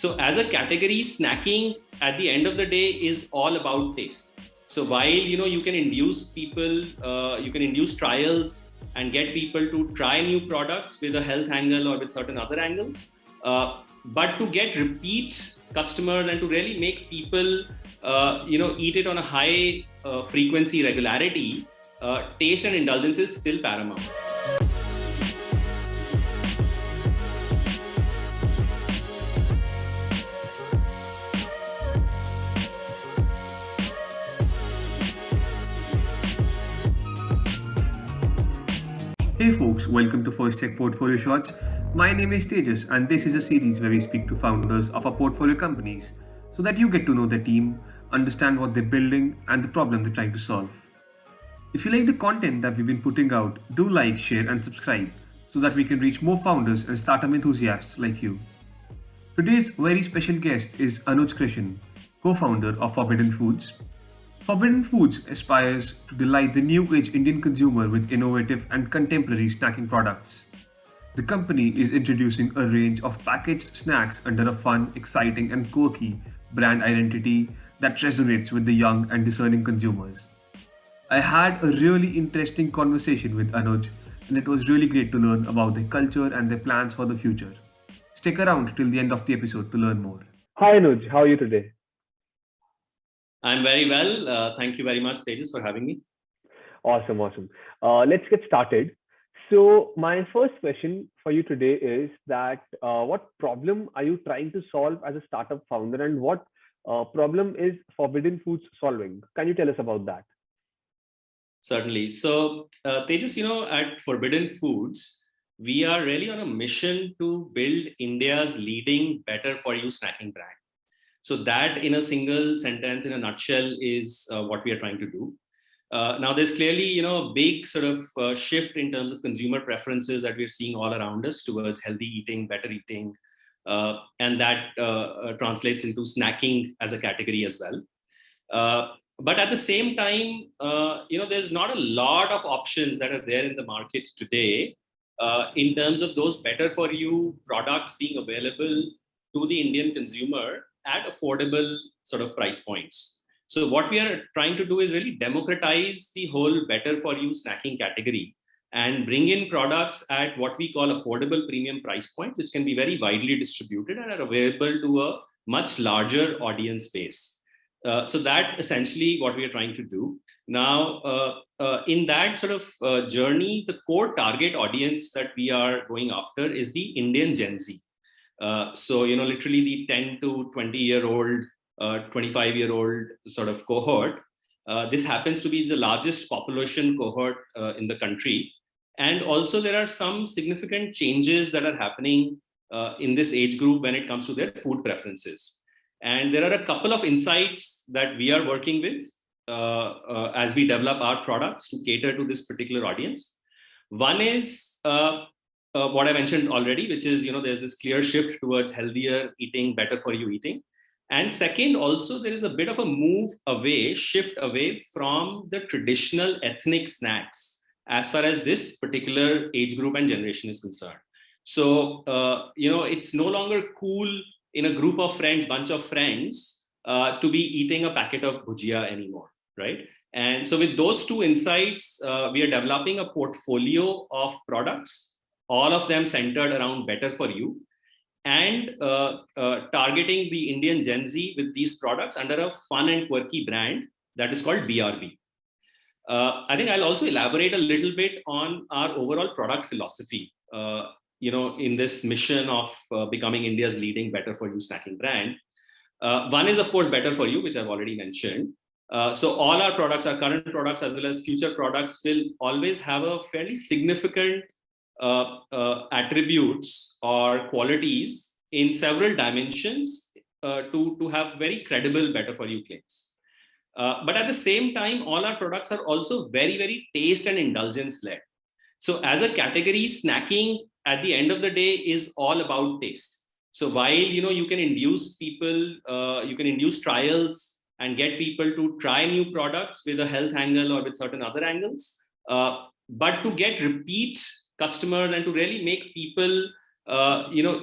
So as a category, snacking at the end of the day is all about taste. So while you can induce people, you can induce trials and get people to try new products with a health angle or with certain other angles, but to get repeat customers and to really make people eat it on a high frequency regularity, taste and indulgence is still paramount. Hey folks, welcome to first Cheque Portfolio Shots. My name is Tejas and this is a series where we speak to founders of our portfolio companies so that you get to know their team, understand what they're building and the problem they're trying to solve. If you like the content that we've been putting out, do like, share and subscribe so that we can reach more founders and startup enthusiasts like you. Today's very special guest is Anuj Krishna, co-founder of Forbidden Foods. Forbidden Foods aspires to delight the new age Indian consumer with innovative and contemporary snacking products. The company is introducing a range of packaged snacks under a fun, exciting, and quirky brand identity that resonates with the young and discerning consumers. I had a really interesting conversation with Anuj, and it was really great to learn about their culture and their plans for the future. Stick around till the end of the episode to learn more. Hi Anuj, how are you today? I'm very well. Thank you very much, Tejas, for having me. Awesome. Let's get started. So my first question for you today is that what problem are you trying to solve as a startup founder, and what problem is Forbidden Foods solving? Can you tell us about that? Certainly. So, Tejas, at Forbidden Foods, we are really on a mission to build India's leading better for you snacking brand. So that in a single sentence, in a nutshell, is what we are trying to do. Now, there's clearly, a big sort of shift in terms of consumer preferences that we're seeing all around us towards healthy eating, better eating, and that translates into snacking as a category as well. But at the same time, there's not a lot of options that are there in the market today in terms of those better for you products being available to the Indian consumer at affordable sort of price points. So what we are trying to do is really democratize the whole better for you snacking category and bring in products at what we call affordable premium price point, which can be very widely distributed and are available to a much larger audience base. So that essentially what we are trying to do. Now, in that sort of journey, the core target audience that we are going after is the Indian Gen Z. So, literally the 10 to 20-year-old, 25-year-old sort of cohort. This happens to be the largest population cohort in the country. And also there are some significant changes that are happening in this age group when it comes to their food preferences. And there are a couple of insights that we are working with as we develop our products to cater to this particular audience. One is what I mentioned already, which is, there's this clear shift towards healthier eating, better for you eating. And second, also, there is a bit of a shift away from the traditional ethnic snacks as far as this particular age group and generation is concerned. So, it's no longer cool in a group of friends, bunch of friends, to be eating a packet of bhujia anymore, right? And so with those two insights, we are developing a portfolio of products, all of them centered around better for you, and targeting the Indian Gen Z with these products under a fun and quirky brand that is called BRB. I think I'll also elaborate a little bit on our overall product philosophy, in this mission of becoming India's leading better for you snacking brand. One is, of course, better for you, which I've already mentioned. So all our products, our current products, as well as future products, will always have a fairly significant attributes or qualities in several dimensions to have very credible better for you claims. But at the same time, all our products are also very, very taste and indulgence led. So as a category, snacking at the end of the day is all about taste. So while you can induce people, you can induce trials and get people to try new products with a health angle or with certain other angles, but to get repeat customers and to really make people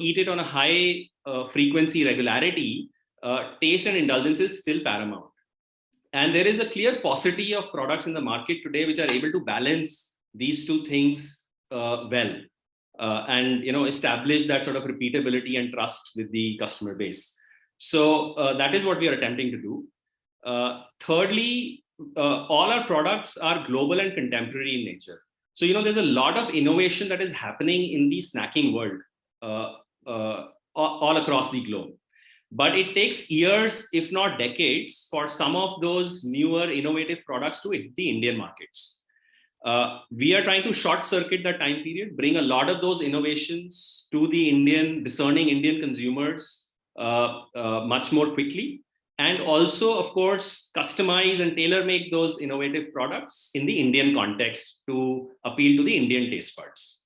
eat it on a high frequency, regularity, taste and indulgence is still paramount. And there is a clear paucity of products in the market today which are able to balance these two things well, and establish that sort of repeatability and trust with the customer base. So that is what we are attempting to do. Thirdly, all our products are global and contemporary in nature. So there's a lot of innovation that is happening in the snacking world all across the globe. But it takes years, if not decades, for some of those newer innovative products to hit the Indian markets. We are trying to short circuit that time period, bring a lot of those innovations to the discerning Indian consumers much more quickly. And also, of course, customize and tailor make those innovative products in the Indian context to appeal to the Indian taste buds.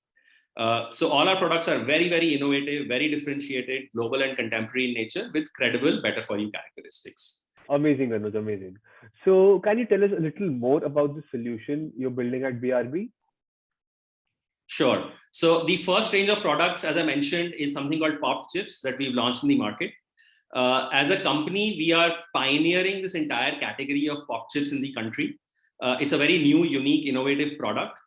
So all our products are very, very innovative, very differentiated, global and contemporary in nature with credible, better for you characteristics. Amazing, Anuj, amazing. So can you tell us a little more about the solution you're building at BRB? Sure. So the first range of products, as I mentioned, is something called popped chips that we've launched in the market. As a company, we are pioneering this entire category of pop chips in the country. It's a very new, unique, innovative product.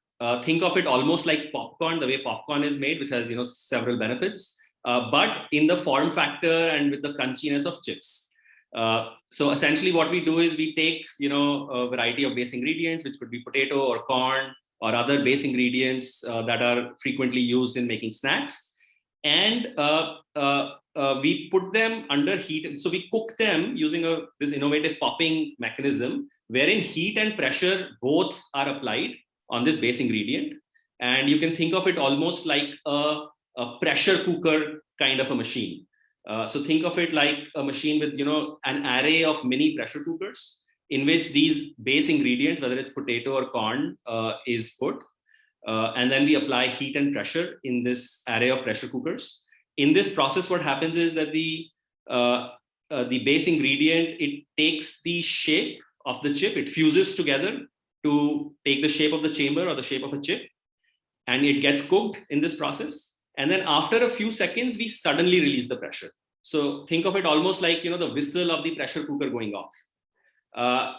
Think of it almost like popcorn, the way popcorn is made, which has several benefits, but in the form factor and with the crunchiness of chips. So essentially, what we do is we take a variety of base ingredients, which could be potato or corn or other base ingredients that are frequently used in making snacks, and we put them under heat. So we cook them using this innovative popping mechanism, wherein heat and pressure both are applied on this base ingredient. And you can think of it almost like a pressure cooker kind of a machine. So think of it like a machine with an array of mini pressure cookers in which these base ingredients, whether it's potato or corn, is put. And then we apply heat and pressure in this array of pressure cookers. In this process, what happens is that the base ingredient, it takes the shape of the chip, it fuses together to take the shape of the chamber or the shape of a chip, and it gets cooked in this process. And then after a few seconds, we suddenly release the pressure. So think of it almost like the whistle of the pressure cooker going off.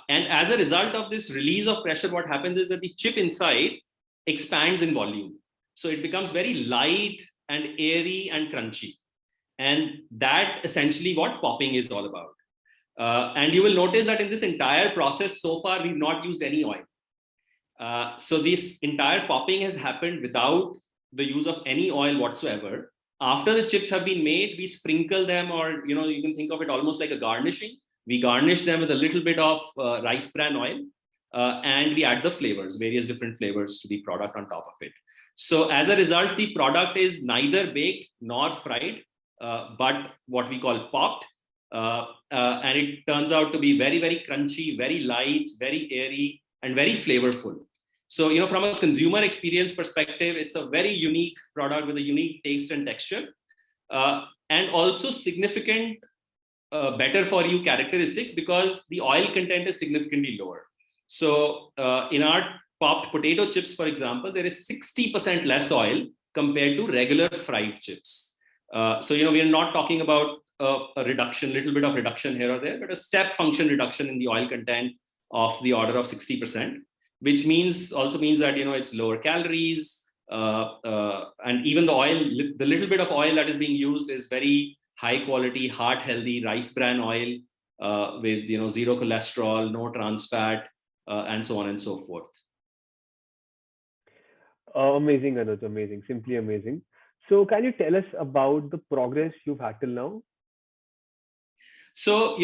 And as a result of this release of pressure, what happens is that the chip inside expands in volume. So it becomes very light and airy and crunchy. And that essentially what popping is all about. And you will notice that in this entire process so far, we've not used any oil. So this entire popping has happened without the use of any oil whatsoever. After the chips have been made, we sprinkle them, or you can think of it almost like a garnishing. We garnish them with a little bit of rice bran oil, and we add the flavors, various different flavors to the product on top of it. So as a result, the product is neither baked nor fried, but what we call popped. And it turns out to be very, very crunchy, very light, very airy, and very flavorful. So, from a consumer experience perspective, it's a very unique product with a unique taste and texture, and also significant better for you characteristics because the oil content is significantly lower. So in our popped potato chips, for example, there is 60% less oil compared to regular fried chips. So, we are not talking about a reduction, little bit of reduction here or there, but a step function reduction in the oil content of the order of 60%, which also means that, it's lower calories, and even the little bit of oil that is being used is very high quality, heart healthy rice bran oil with, zero cholesterol, no trans fat, and so on and so forth. Amazing, Anuj, amazing, simply amazing. So can you tell us about the progress you've had till now? So,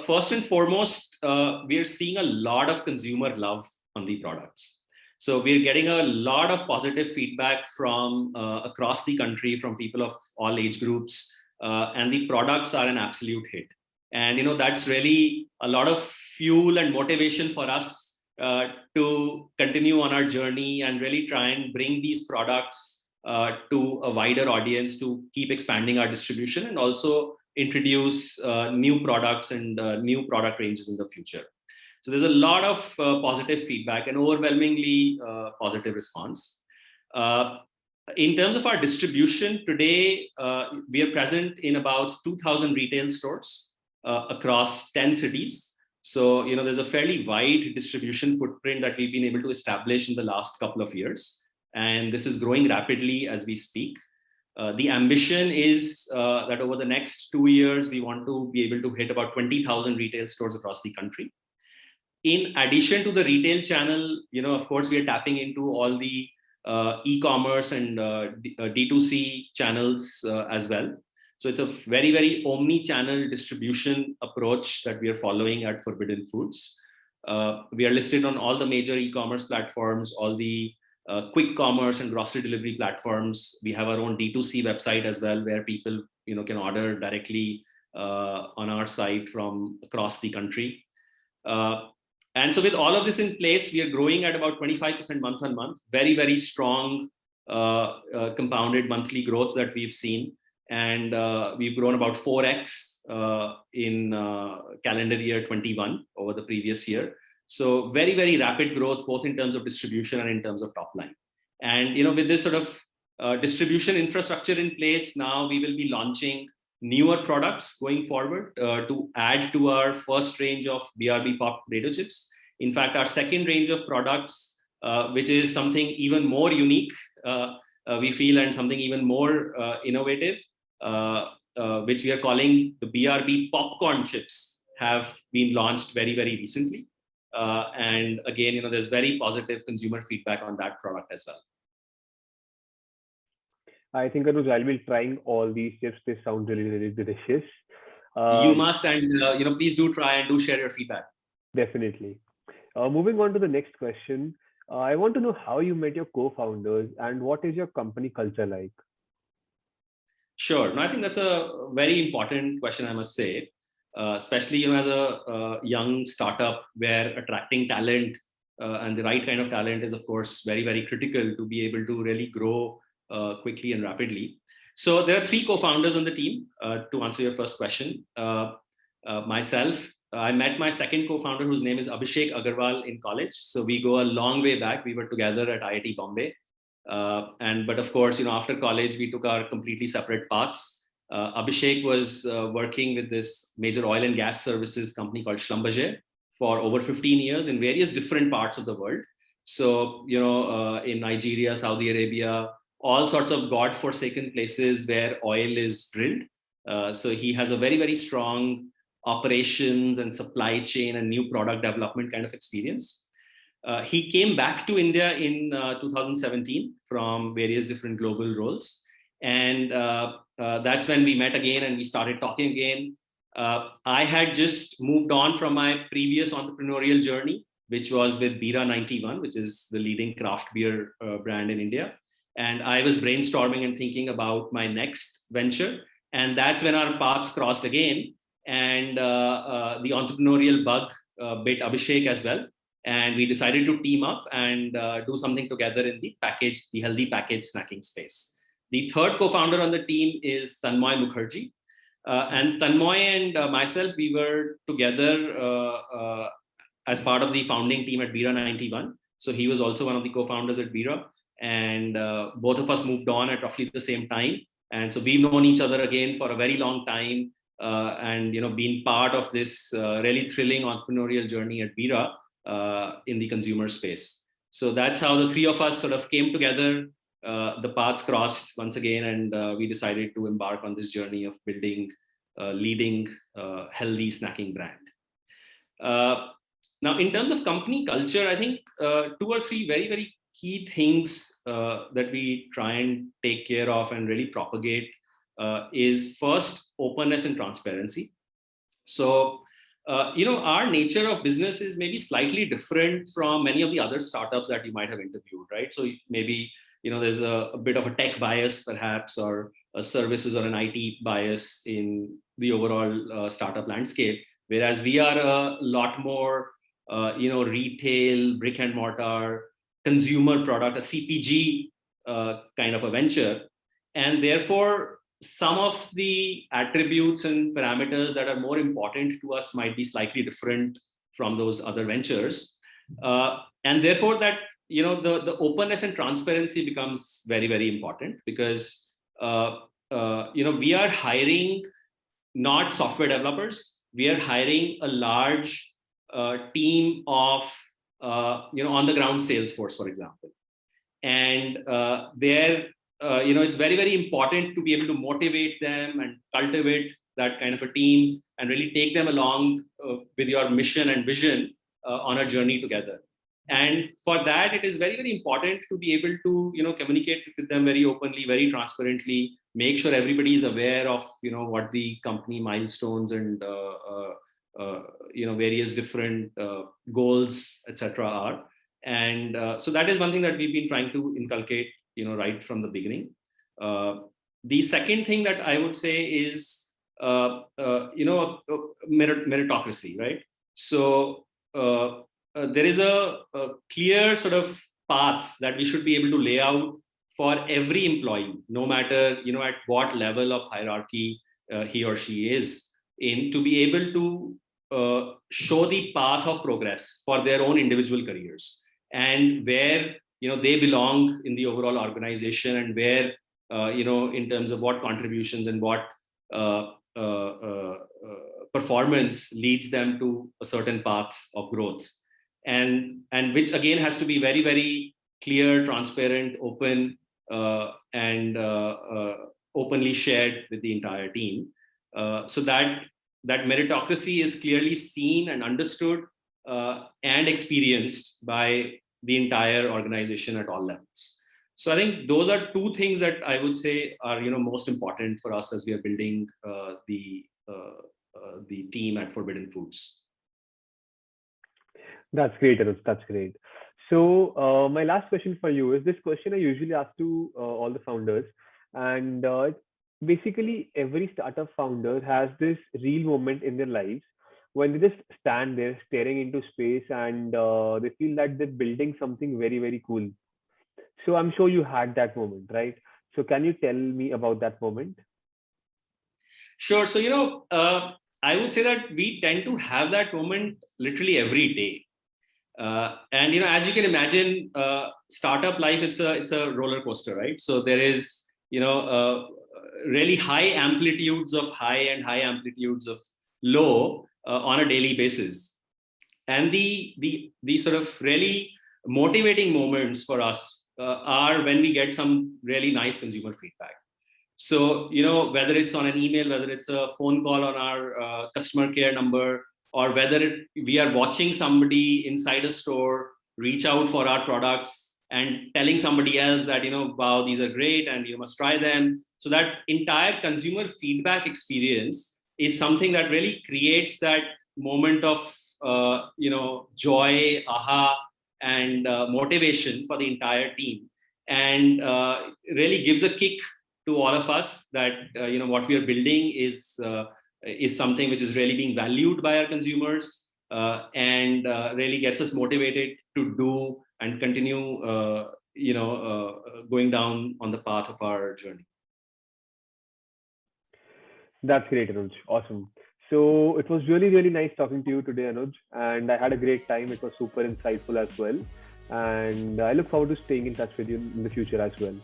first and foremost, we are seeing a lot of consumer love on the products. So we're getting a lot of positive feedback from across the country from people of all age groups, and the products are an absolute hit. And, that's really a lot of fuel and motivation for us to continue on our journey and really try and bring these products to a wider audience, to keep expanding our distribution and also introduce new products and new product ranges in the future. So there's a lot of positive feedback and overwhelmingly positive response. In terms of our distribution today, we are present in about 2,000 retail stores across 10 cities. So, there's a fairly wide distribution footprint that we've been able to establish in the last couple of years. And this is growing rapidly as we speak. The ambition is that over the next 2 years, we want to be able to hit about 20,000 retail stores across the country. In addition to the retail channel, of course, we are tapping into all the e-commerce and D2C channels as well. So it's a very, very omni-channel distribution approach that we are following at Forbidden Foods. We are listed on all the major e-commerce platforms, all the quick commerce and grocery delivery platforms. We have our own D2C website as well, where people can order directly on our site from across the country. And so with all of this in place, we are growing at about 25% month on month, very, very strong compounded monthly growth that we've seen. And we've grown about 4x in calendar year 21 over the previous year. So very, very rapid growth, both in terms of distribution and in terms of top line. And with this sort of distribution infrastructure in place, now we will be launching newer products going forward to add to our first range of BRB Pop potato chips. In fact, our second range of products, which is something even more unique, we feel, and something even more innovative, which we are calling the BRB Popcorn chips, have been launched very, very recently. And again, there's very positive consumer feedback on that product as well. I think, Anuj, I'll be trying all these chips. They sound really, really delicious. You must, and please do try and do share your feedback. Definitely. Moving on to the next question, I want to know how you met your co-founders and what is your company culture like? Sure. No, I think that's a very important question, I must say, especially as a young startup where attracting talent and the right kind of talent is, of course, very, very critical to be able to really grow quickly and rapidly. So there are 3 co-founders on the team. To answer your first question, myself, I met my second co-founder, whose name is Abhishek Agarwal, in college. So we go a long way back. We were together at IIT Bombay. But of course, after college, we took our completely separate paths. Abhishek was working with this major oil and gas services company called Schlumberger for over 15 years in various different parts of the world. So, in Nigeria, Saudi Arabia, all sorts of God-forsaken places where oil is drilled. So he has a very, very strong operations and supply chain and new product development kind of experience. He came back to India in 2017 from various different global roles. And that's when we met again and we started talking again. I had just moved on from my previous entrepreneurial journey, which was with Bira 91, which is the leading craft beer brand in India. And I was brainstorming and thinking about my next venture. And that's when our paths crossed again. And the entrepreneurial bug bit Abhishek as well. And we decided to team up and do something together in the healthy packaged snacking space. The third co-founder on the team is Tanmoy Mukherjee. And Tanmoy and myself, we were together as part of the founding team at Bira 91. So he was also one of the co-founders at Bira. And both of us moved on at roughly the same time. And so we've known each other again for a very long time. And been part of this really thrilling entrepreneurial journey at Bira in the consumer space. So that's how the 3 of us sort of came together. The paths crossed once again, and we decided to embark on this journey of building a leading healthy snacking brand. Now, in terms of company culture, I think 2 or 3 very, very key things that we try and take care of and really propagate is first openness and transparency. So, our nature of business is maybe slightly different from many of the other startups that you might have interviewed, right? So maybe, there's a bit of a tech bias perhaps, or a services or an IT bias in the overall startup landscape. Whereas we are a lot more, retail, brick and mortar, consumer product, a CPG kind of a venture. And therefore, some of the attributes and parameters that are more important to us might be slightly different from those other ventures. And therefore, that the openness and transparency becomes very, very important, because we are hiring not software developers. We are hiring a large team of on the ground sales force, for example, and it's very, very important to be able to motivate them and cultivate that kind of a team and really take them along with your mission and vision on a journey together. And for that, it is very, very important to be able to communicate with them very openly, very transparently, make sure everybody is aware of what the company milestones and various different goals, etc. are. And so that is one thing that we've been trying to inculcate right from the beginning. The second thing that I would say is meritocracy, right? So there is a clear sort of path that we should be able to lay out for every employee, no matter at what level of hierarchy he or she is in, to be able to show the path of progress for their own individual careers, and where they belong in the overall organization, and where in terms of what contributions and what performance leads them to a certain path of growth, and which again has to be very, very clear, transparent, open, and openly shared with the entire team, so that meritocracy is clearly seen and understood and experienced by the entire organization at all levels. So I think those are two things that I would say are most important for us as we are building the team at Forbidden Foods. That's great, Anuj. That's great. So my last question for you is this question I usually ask to all the founders, and basically every startup founder has this real moment in their lives when they just stand there staring into space, and they feel that they're building something very, very cool. So I'm sure you had that moment, right? So can you tell me about that moment? Sure. So I would say that we tend to have that moment literally every day. And as you can imagine, startup life, it's a roller coaster, right? So there is really high amplitudes of high and high amplitudes of low on a daily basis. And the sort of really motivating moments for us are when we get some really nice consumer feedback. So whether it's on an email, whether it's a phone call on our customer care number, or whether we are watching somebody inside a store reach out for our products and telling somebody else that wow, these are great and you must try them. So that entire consumer feedback experience is something that really creates that moment of joy, aha, and motivation for the entire team, and really gives a kick to all of us that what we are building is something which is really being valued by our consumers, and really gets us motivated to do and continue going down on the path of our journey. That's great, Anuj. Awesome. So it was really, really nice talking to you today, Anuj, and I had a great time. It was super insightful as well, and I look forward to staying in touch with you in the future as well.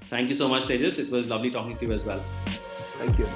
Thank you so much, Tejas. It was lovely talking to you as well. Thank you.